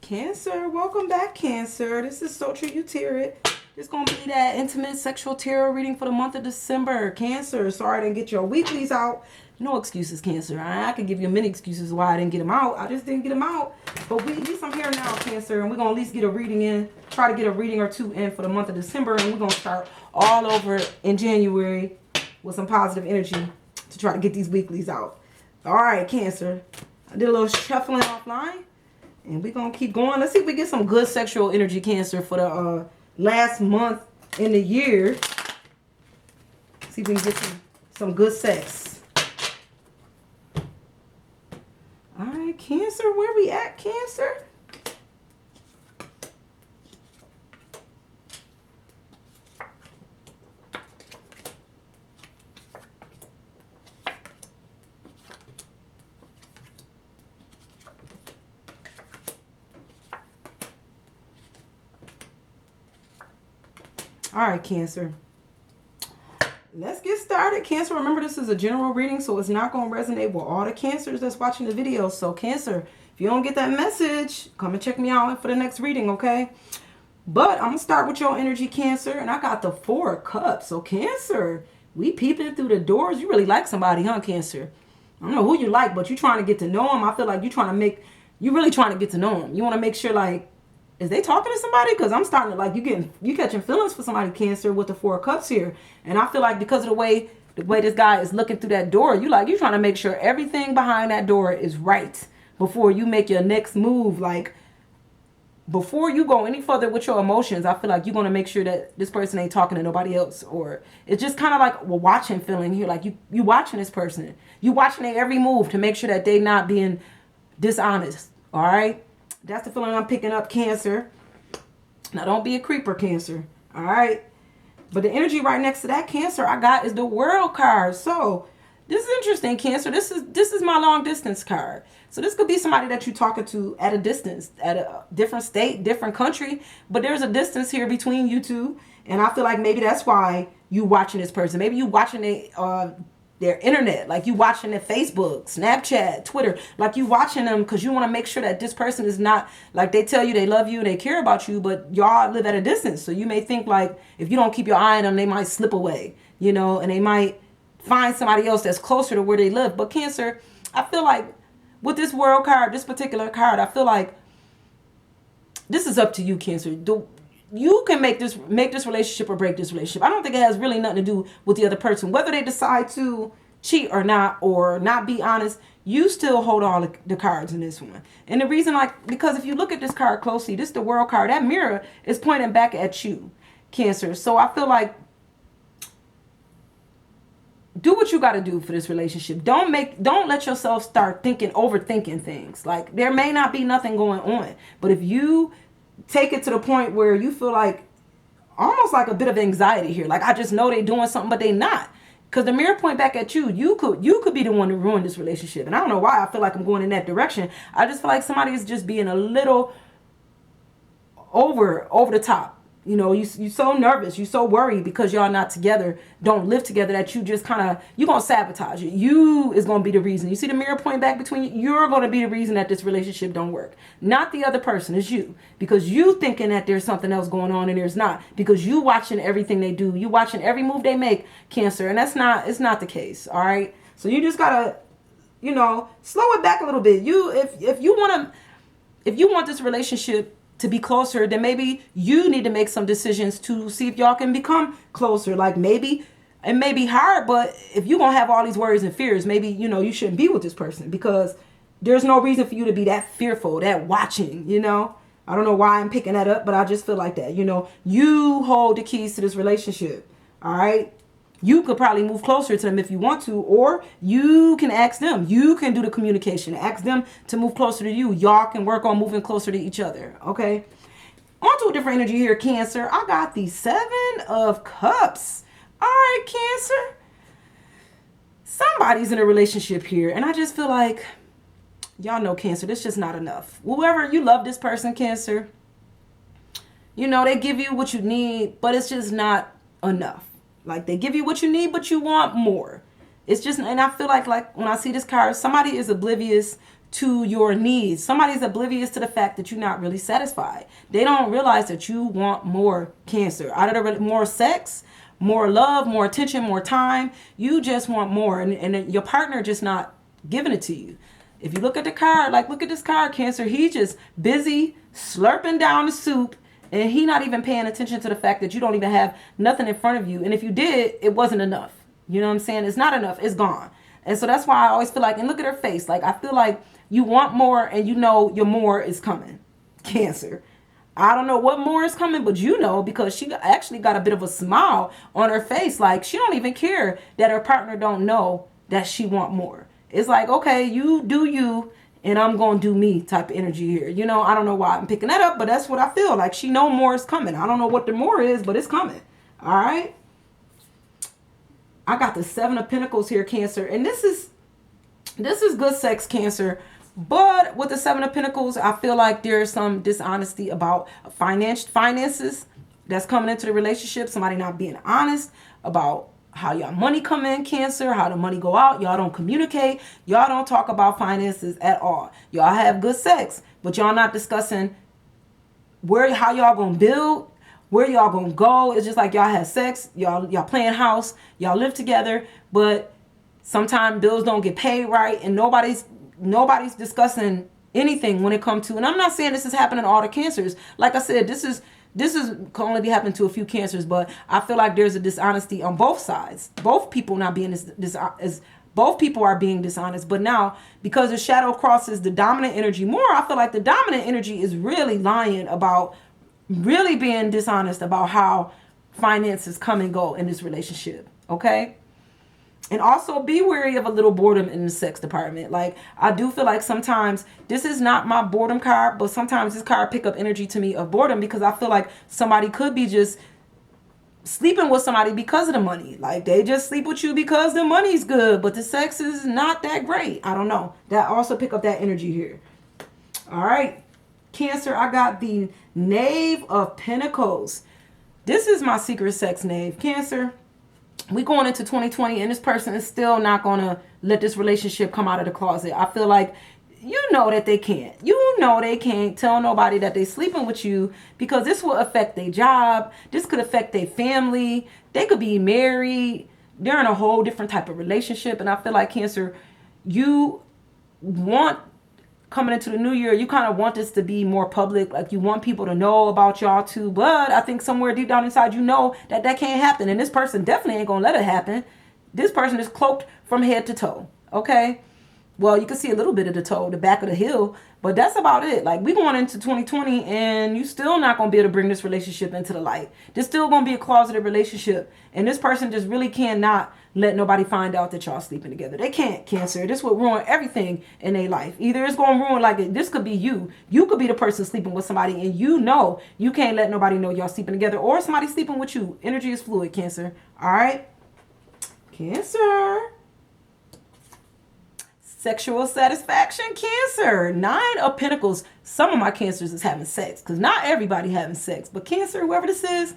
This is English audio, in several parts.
Cancer, welcome back, Cancer. This is So True You Tarot. It's going to be that intimate sexual tarot reading for the month of December. Cancer, sorry I didn't get your weeklies out. No excuses, Cancer. I could give you many excuses why I didn't get them out. I just didn't get them out. But at least I'm here now, Cancer, and we're going to at least get a reading in. Try to get a reading or two in for the month of December, and we're going to start all over in January with some positive energy to try to get these weeklies out. All right, Cancer. I did a little shuffling offline. And we're going to keep going. Let's see if we get some good sexual energy, Cancer, for the last month in the year. See if we can get some good sex. All right, Cancer. Where we at, Cancer? All right, Cancer. Let's get started. Cancer, remember this is a general reading, so it's not going to resonate with all the Cancers that's watching the video. So, Cancer, if you don't get that message, come and check me out for the next reading, okay? But I'm going to start with your energy, Cancer, and I got the 4 of Cups. So, Cancer, we peeping through the doors. You really like somebody, huh, Cancer? I don't know who you like, but you're trying to get to know them. I feel like you're really trying to get to know them. You want to make sure, like, is they talking to somebody? Because I'm starting to, like, you catching feelings for somebody, Cancer, with the 4 of Cups here. And I feel like because of the way this guy is looking through that door, you're trying to make sure everything behind that door is right before you make your next move. Like, before you go any further with your emotions, I feel like you're going to make sure that this person ain't talking to nobody else. Or it's just kind of like a watching feeling here. Like, you watching this person. You watching their every move to make sure that they not being dishonest. All right? That's the feeling I'm picking up, Cancer. Now, don't be a creeper, Cancer. All right? But the energy right next to that, Cancer, I got is the World card. So, this is interesting, Cancer. This is my long distance card. So, this could be somebody that you're talking to at a distance, at a different state, different country. But there's a distance here between you two. And I feel like maybe that's why you watching this person. Maybe you watching their internet, like you watching their Facebook, Snapchat, Twitter, like you watching them because you want to make sure that this person is not, like, they tell you they love you and they care about you, but y'all live at a distance. So you may think, like, if you don't keep your eye on them, they might slip away, and they might find somebody else that's closer to where they live. But Cancer, I feel like with this World card, this particular card, I feel like this is up to you, Cancer. You can make this relationship or break this relationship. I don't think it has really nothing to do with the other person. Whether they decide to cheat or not be honest, you still hold all the cards in this one. And the reason, because if you look at this card closely, this is the World card. That mirror is pointing back at you, Cancer. So I feel like do what you got to do for this relationship. Don't let yourself start overthinking things. Like, there may not be nothing going on, but if you take it to the point where you feel like almost like a bit of anxiety here. Like, I just know they're doing something, but they not. Because the mirror point back at you. You could be the one to ruin this relationship. And I don't know why I feel like I'm going in that direction. I just feel like somebody is just being a little over the top. You so nervous, you so worried because y'all not together, don't live together, that you just you're going to sabotage it. You is going to be the reason. You see the mirror point back between you? You're going to be the reason that this relationship don't work. Not the other person, it's you. Because you thinking that there's something else going on and there's not. Because you watching everything they do. You watching every move they make, Cancer. And it's not the case, all right? So you just got to, slow it back a little bit. If you want this relationship to be closer, then maybe you need to make some decisions to see if y'all can become closer. Like, maybe it may be hard, but if you're going to have all these worries and fears, maybe, you shouldn't be with this person, because there's no reason for you to be that fearful, that watching, I don't know why I'm picking that up, but I just feel like that, you hold the keys to this relationship. All right. You could probably move closer to them if you want to, or you can ask them. You can do the communication. Ask them to move closer to you. Y'all can work on moving closer to each other, okay? On to a different energy here, Cancer. I got the 7 of Cups. All right, Cancer. Somebody's in a relationship here, and I just feel like, y'all know, Cancer, this is just not enough. Whoever, you love this person, Cancer. They give you what you need, but it's just not enough. Like, they give you what you need, but you want more. It's just, and I feel like when I see this card, somebody is oblivious to your needs. Somebody's oblivious to the fact that you're not really satisfied. They don't realize that you want more, Cancer. Out of the more sex, more love, more attention, more time. You just want more, and your partner just not giving it to you. If you look at the card, like look at this card, Cancer. He's just busy slurping down the soup, and he not even paying attention to the fact that you don't even have nothing in front of you. And if you did, it wasn't enough. You know what I'm saying? It's not enough. It's gone. And so that's why I always feel like, and look at her face. Like I feel like you want more, and you know your more is coming, Cancer. I don't know what more is coming, but you know, because she actually got a bit of a smile on her face. Like she don't even care that her partner don't know that she want more. It's like, okay, you do you, and I'm going to do me type of energy here. You know, I don't know why I'm picking that up, but that's what I feel like. She know more is coming. I don't know what the more is, but it's coming. All right. I got the 7 of Pentacles here, Cancer. And this is good sex, Cancer. But with the 7 of Pentacles, I feel like there's some dishonesty about finances that's coming into the relationship. Somebody not being honest about how y'all money come in, Cancer, how the money go out. Y'all don't communicate. Y'all don't talk about finances at all. Y'all have good sex, but y'all not discussing how y'all gonna build, where y'all gonna go. It's just like y'all have sex, y'all playing house, y'all live together, but sometimes bills don't get paid right, and nobody's discussing anything when it comes to, and I'm not saying this is happening to all the Cancers. Like I said, this is can only be happening to a few Cancers, but I feel like there's a dishonesty on both sides. Both people not being both people are being dishonest. But now, because the shadow crosses the dominant energy more, I feel like the dominant energy is really lying about, really being dishonest about how finances come and go in this relationship. Okay. And also be wary of a little boredom in the sex department. Like, I do feel like sometimes, this is not my boredom card, but sometimes this card pick up energy to me of boredom, because I feel like somebody could be just sleeping with somebody because of the money. Like, they just sleep with you because the money's good, but the sex is not that great. I don't know. That also pick up that energy here. All right. Cancer, I got the Knave of Pentacles. This is my secret sex knave, Cancer. We going into 2020, and this person is still not going to let this relationship come out of the closet. I feel like, you know that they can't. You know they can't tell nobody that they sleeping with you, because this will affect their job. This could affect their family. They could be married. They're in a whole different type of relationship. And I feel like, Cancer, you want, coming into the new year, you kind of want this to be more public. Like, you want people to know about y'all too. But I think somewhere deep down inside, you know that can't happen. And this person definitely ain't going to let it happen. This person is cloaked from head to toe. Okay. Well, you can see a little bit of the toe, the back of the heel, but that's about it. Like, we going into 2020, and you still not going to be able to bring this relationship into the light. There's still going to be a closeted relationship. And this person just really cannot let nobody find out that y'all sleeping together. They can't, Cancer. This will ruin everything in their life. Either it's going to ruin, like, this could be you. You could be the person sleeping with somebody, and you know you can't let nobody know y'all sleeping together, or somebody sleeping with you. Energy is fluid, Cancer. All right. Cancer. Sexual satisfaction, Cancer. 9 of Pentacles. Some of my Cancers is having sex, because not everybody having sex. But Cancer, whoever this is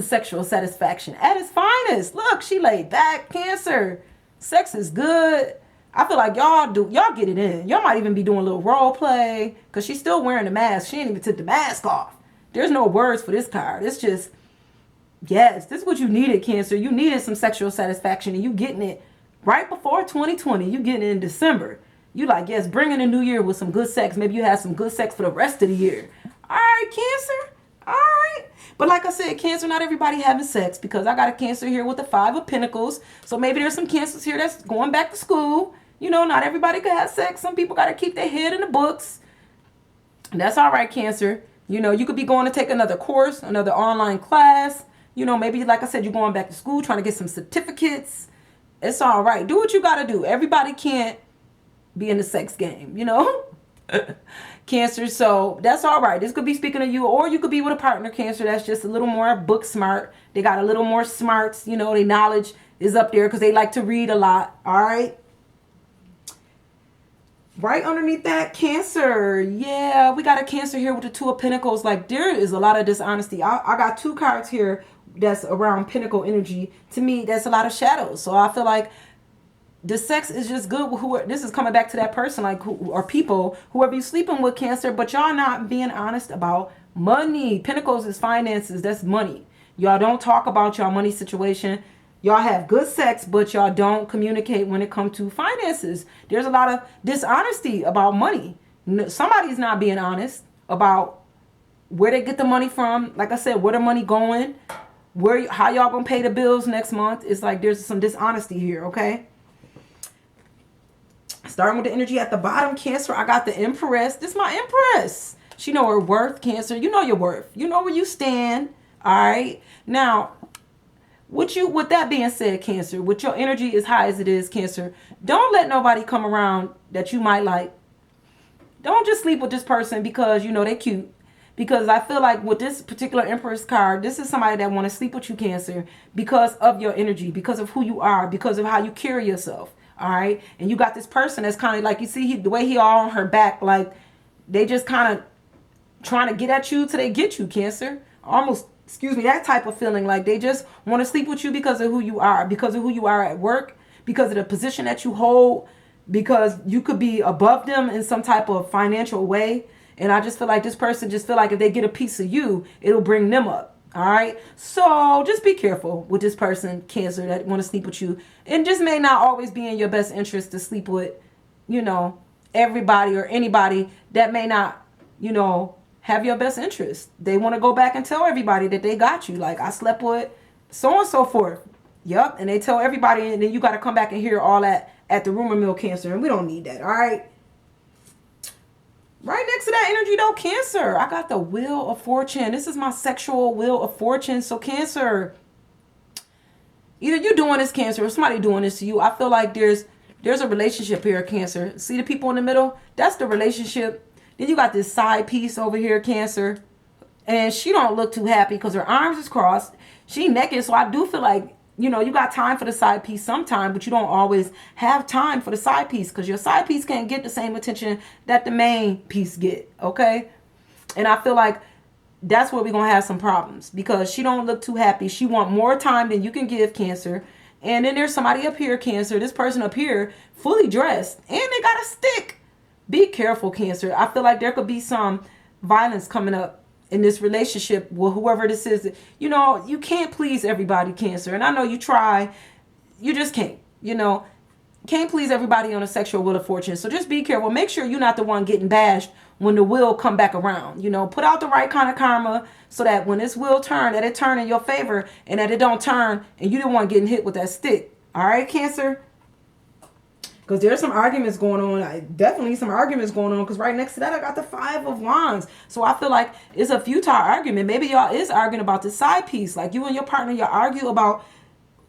sexual satisfaction at its finest. Look, she laid back, Cancer. Sex is good. I feel like y'all get it in. Y'all might even be doing a little role play, because she's still wearing the mask. She ain't even took the mask off. There's no words for this card. It's just, yes, this is what you needed, Cancer. You needed some sexual satisfaction, and you getting it right before 2020. You getting it in December. You like, yes, bring in a new year with some good sex. Maybe you have some good sex for the rest of the year. All right, Cancer. All right. But like I said, Cancer, not everybody having sex, because I got a Cancer here with the 5 of Pentacles. So maybe there's some Cancers here that's going back to school. You know, not everybody can have sex. Some people got to keep their head in the books. And that's all right, Cancer. You know, you could be going to take another course, another online class. You know, maybe, like I said, you're going back to school, trying to get some certificates. It's all right. Do what you got to do. Everybody can't be in the sex game, you know? Cancer, so that's all right. This could be speaking of you, or you could be with a partner, Cancer, that's just a little more book smart. They got a little more smarts, you know, their knowledge is up there because they like to read a lot. All right. Right underneath that, Cancer. Yeah, we got a Cancer here with the 2 of Pentacles. Like, there is a lot of dishonesty. I got 2 cards here that's around Pentacle energy. To me, that's a lot of shadows. So I feel like the sex is just good with whoever. This is coming back to that person, like who or people, whoever you sleeping with, Cancer. But y'all not being honest about money. Pentacles is finances. That's money. Y'all don't talk about y'all money situation. Y'all have good sex, but y'all don't communicate when it comes to finances. There's a lot of dishonesty about money. Somebody's not being honest about where they get the money from. Like I said, where the money going, how y'all gonna pay the bills next month. It's like there's some dishonesty here, okay? Starting with the energy at the bottom, Cancer, I got the Empress. This is my Empress. She know her worth, Cancer. You know your worth. You know where you stand, all right? Now, with that being said, Cancer, with your energy as high as it is, Cancer, don't let nobody come around that you might like. Don't just sleep with this person because you know they cute. Because I feel like with this particular Empress card, this is somebody that want to sleep with you, Cancer, because of your energy, because of who you are, because of how you carry yourself. All right. And you got this person that's kind of like, you see the way he all on her back, like they just kind of trying to get at you till they get you, Cancer. Almost, excuse me, that type of feeling. Like they just want to sleep with you because of who you are, because of who you are at work, because of the position that you hold, because you could be above them in some type of financial way. And I just feel like this person just feel like if they get a piece of you, it'll bring them up. All right. So just be careful with this person, Cancer, that want to sleep with you. And just may not always be in your best interest to sleep with, you know, everybody or anybody that may not, you know, have your best interest. They want to go back and tell everybody that they got you. Like, I slept with so and so forth. Yep. And they tell everybody, and then you got to come back and hear all that at the rumor mill, Cancer. And we don't need that. All right. Right next to that energy, though, Cancer, I got the Wheel of Fortune. This is my sexual Wheel of Fortune. So, Cancer, either you doing this, Cancer, or somebody doing this to you. I feel like there's a relationship here, Cancer. See the people in the middle? That's the relationship. Then you got this side piece over here, Cancer. And she don't look too happy because her arms is crossed. She naked, so I do feel like, you know, you got time for the side piece sometime, but you don't always have time for the side piece because your side piece can't get the same attention that the main piece get, okay? And I feel like that's where we're going to have some problems because she don't look too happy. She want more time than you can give, Cancer. And then there's somebody up here, Cancer. This person up here, fully dressed, and they got a stick. Be careful, Cancer. I feel like there could be some violence coming up in this relationship with whoever this is. You know, you can't please everybody, Cancer. And I know you try. You just can't. You know, can't please everybody on a sexual Wheel of Fortune. So just be careful. Make sure you're not the one getting bashed when the wheel come back around. You know, put out the right kind of karma so that when this wheel turn, that it turn in your favor and that it don't turn and you the one getting hit with that stick. All right, Cancer? Because there's some arguments going on. Definitely some arguments going on. Because right next to that, I got the 5 of Wands. So I feel like it's a futile argument. Maybe y'all is arguing about the side piece. Like you and your partner, y'all argue about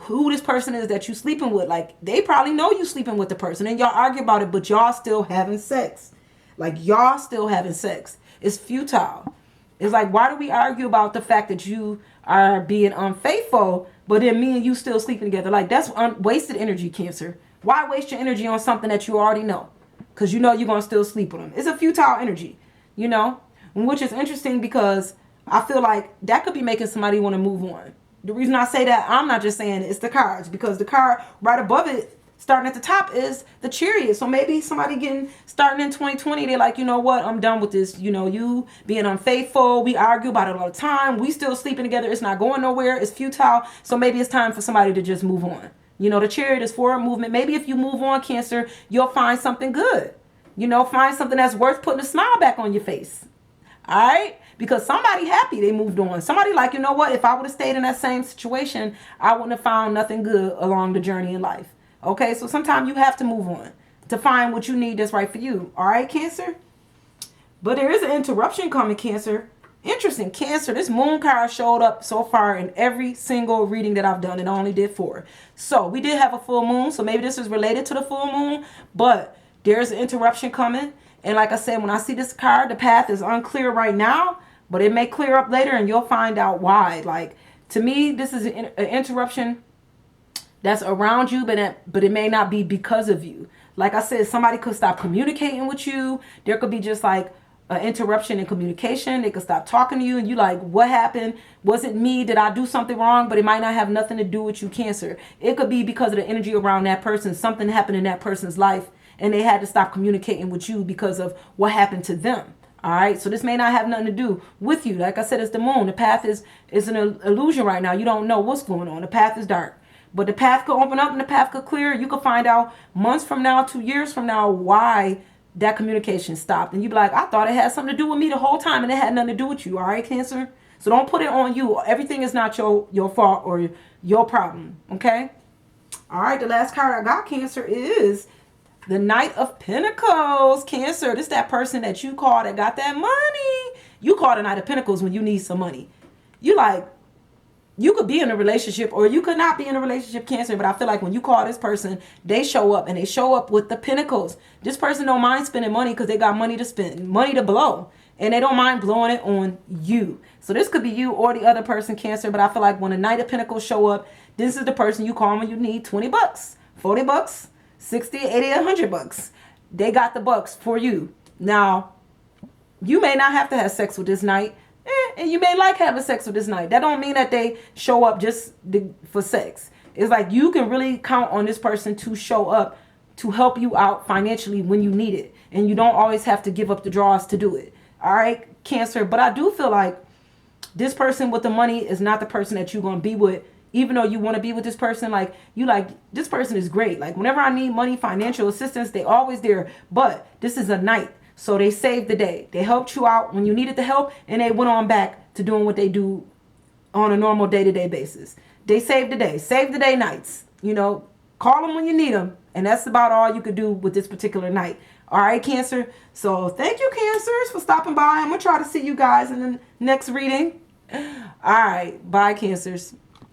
who this person is that you sleeping with. Like they probably know you sleeping with the person. And y'all argue about it. But y'all still having sex. Like y'all still having sex. It's futile. It's like, why do we argue about the fact that you are being unfaithful, but then me and you still sleeping together? Like that's wasted energy, Cancer. Why waste your energy on something that you already know? Because you know you're going to still sleep with them. It's a futile energy, you know? Which is interesting because I feel like that could be making somebody want to move on. The reason I say that, I'm not just saying it's the cards. Because the card right above it, starting at the top, is the Chariot. So maybe somebody starting in 2020, they're like, you know what? I'm done with this. You know, you being unfaithful. We argue about it all the time. We still sleeping together. It's not going nowhere. It's futile. So maybe it's time for somebody to just move on. You know, the Chariot is forward movement. Maybe if you move on, Cancer, you'll find something good. You know, find something that's worth putting a smile back on your face. All right? Because somebody happy they moved on. Somebody like, you know what? If I would have stayed in that same situation, I wouldn't have found nothing good along the journey in life. Okay? So sometimes you have to move on to find what you need that's right for you. All right, Cancer? But there is an interruption coming, Cancer. Interesting, Cancer. This moon card showed up so far in every single reading that I've done, and I only did 4. So we did have a full moon, so maybe this is related to the full moon, but there's an interruption coming. And like I said, when I see this card, the path is unclear right now, but it may clear up later and you'll find out why. Like, to me, this is an interruption that's around you, but it may not be because of you. Like I said, somebody could stop communicating with you. There could be just like an interruption in communication. They could stop talking to you and you like, what happened? Was it me? Did I do something wrong? But it might not have nothing to do with you, Cancer. It could be because of the energy around that person. Something happened in that person's life and they had to stop communicating with you because of what happened to them. All right. So this may not have nothing to do with you. Like I said, it's the moon. The path is an illusion right now. You don't know what's going on. The path is dark. But the path could open up and the path could clear. You could find out months from now, 2 years from now, why that communication stopped. And you'd be like, I thought it had something to do with me the whole time and it had nothing to do with you. All right, Cancer? So don't put it on you. Everything is not your fault or your problem. Okay? All right, the last card I got, Cancer, is the Knight of Pentacles. Cancer, this is that person that you call that got that money. You call the Knight of Pentacles when you need some money. You like, you could be in a relationship or you could not be in a relationship, Cancer. But I feel like when you call this person, they show up and they show up with the pentacles. This person don't mind spending money because they got money to spend, money to blow. And they don't mind blowing it on you. So this could be you or the other person, Cancer. But I feel like when the Knight of Pentacles show up, this is the person you call when you need 20 bucks, 40 bucks, 60, 80, 100 bucks. They got the bucks for you. Now, you may not have to have sex with this Knight. And you may like having sex with this Knight. That don't mean that they show up just for sex. It's like you can really count on this person to show up to help you out financially when you need it. And you don't always have to give up the draws to do it. All right, Cancer. But I do feel like this person with the money is not the person that you're going to be with. Even though you want to be with this person, like you like, this person is great. Like whenever I need money, financial assistance, they always there. But this is a Knight. So they saved the day. They helped you out when you needed the help and they went on back to doing what they do on a normal day-to-day basis. They saved the day. Save the day Knights. You know, call them when you need them. And that's about all you could do with this particular Knight. All right, Cancer. So thank you, Cancers, for stopping by. I'm going to try to see you guys in the next reading. All right. Bye, Cancers.